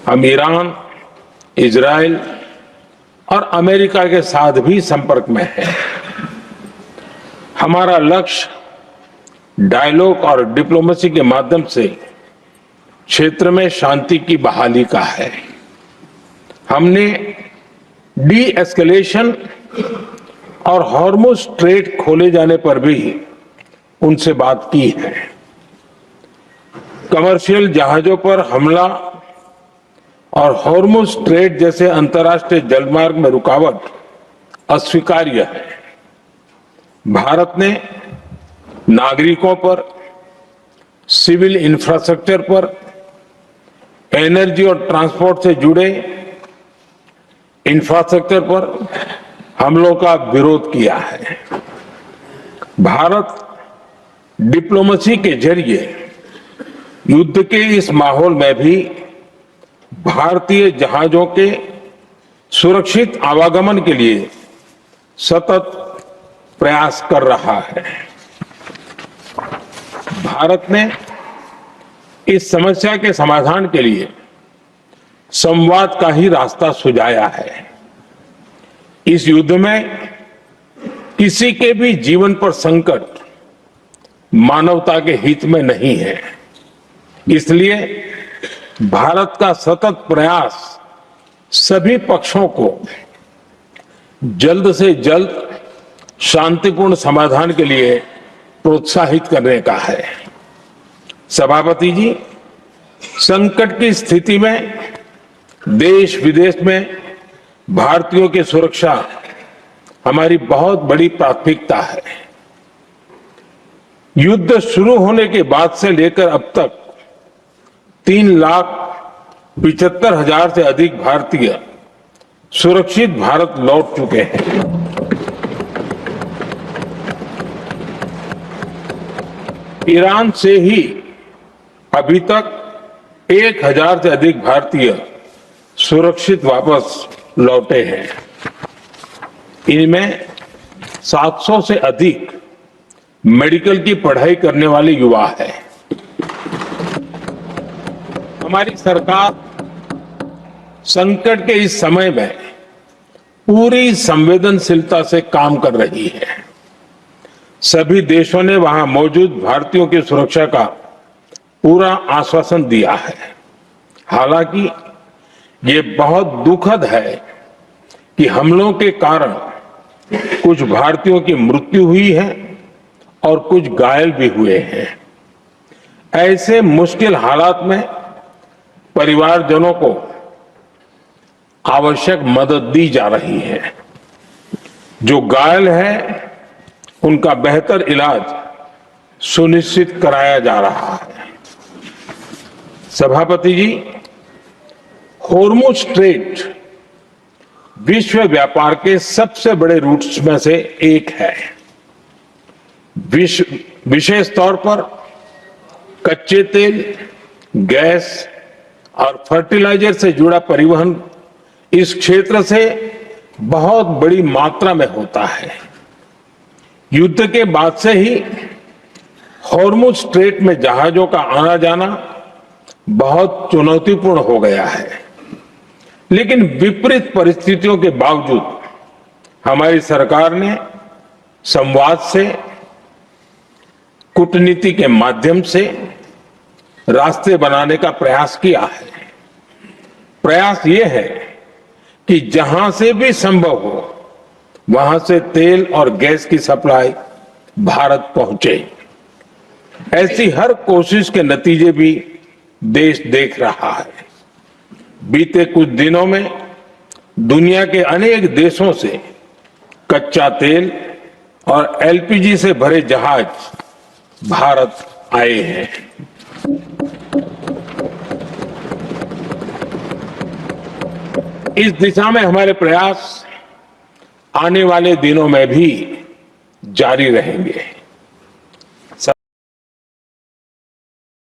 हम Iran, Israel और America के साथ भी संपर्क में हैं। हमारा लक्ष्य डायलॉग और डिप्लोमेसी के माध्यम से क्षेत्र में शांति की बहाली का है। हमने डी एस्केलेशन और हॉर्मुज स्ट्रेट खोले जाने पर भी उनसे बात की है। कमर्शियल जहाजों पर हमला और हॉर्मुज स्ट्रेट जैसे अंतर्राष्ट्रीय जलमार्ग में रुकावट अस्वीकार्य है। भारत ने नागरिकों पर, सिविल इंफ्रास्ट्रक्चर पर, एनर्जी और ट्रांसपोर्ट से जुड़े इंफ्रास्ट्रक्चर पर हमलों का विरोध किया है। भारत डिप्लोमेसी के जरिए युद्ध के इस माहौल में भी भारतीय जहाजों के सुरक्षित आवागमन के लिए सतत प्रयास कर रहा है। भारत ने इस समस्या के समाधान के लिए संवाद का ही रास्ता सुझाया है। इस युद्ध में किसी के भी जीवन पर संकट मानवता के हित में नहीं है। इसलिए भारत का सतत प्रयास सभी पक्षों को जल्द से जल्द शांतिपूर्ण समाधान के लिए प्रोत्साहित करने का है। सभापति जी, संकट की स्थिति में देश विदेश में भारतीयों की सुरक्षा हमारी बहुत बड़ी प्राथमिकता है। युद्ध शुरू होने के बाद से लेकर अब तक 3,75,000 से अधिक भारतीय सुरक्षित भारत लौट चुके हैं। ईरान से ही अभी तक 1,000 से अधिक भारतीय सुरक्षित वापस लौटे हैं। इनमें 700 से अधिक मेडिकल की पढ़ाई करने वाले युवा हैं। हमारी सरकार संकट के इस समय में पूरी संवेदनशीलता से काम कर रही है। सभी देशों ने वहां मौजूद भारतीयों की सुरक्षा का पूरा आश्वासन दिया है। हालांकि ये बहुत दुखद है कि हमलों के कारण कुछ भारतीयों की मृत्यु हुई है और कुछ घायल भी हुए हैं। ऐसे मुश्किल हालात में परिवारजनों को आवश्यक मदद दी जा रही है। जो घायल है उनका बेहतर इलाज सुनिश्चित कराया जा रहा है। सभापति जी, हॉर्मुज स्ट्रेट विश्व व्यापार के सबसे बड़े रूट्स में से एक है। विशेष तौर पर कच्चे तेल, गैस और फर्टिलाइजर से जुड़ा परिवहन इस क्षेत्र से बहुत बड़ी मात्रा में होता है। युद्ध के बाद से ही हॉर्मुज स्ट्रेट में जहाजों का आना जाना बहुत चुनौतीपूर्ण हो गया है। लेकिन विपरीत परिस्थितियों के बावजूद हमारी सरकार ने संवाद से, कूटनीति के माध्यम से रास्ते बनाने का प्रयास किया है। प्रयास ये है कि जहां से भी संभव हो वहां से तेल और गैस की सप्लाई भारत पहुंचे। ऐसी हर कोशिश के नतीजे भी देश देख रहा है। बीते कुछ दिनों में दुनिया के अनेक देशों से कच्चा तेल और एलपीजी से भरे जहाज भारत आए हैं। इस दिशा में हमारे प्रयास आने वाले दिनों में भी जारी रहेंगे।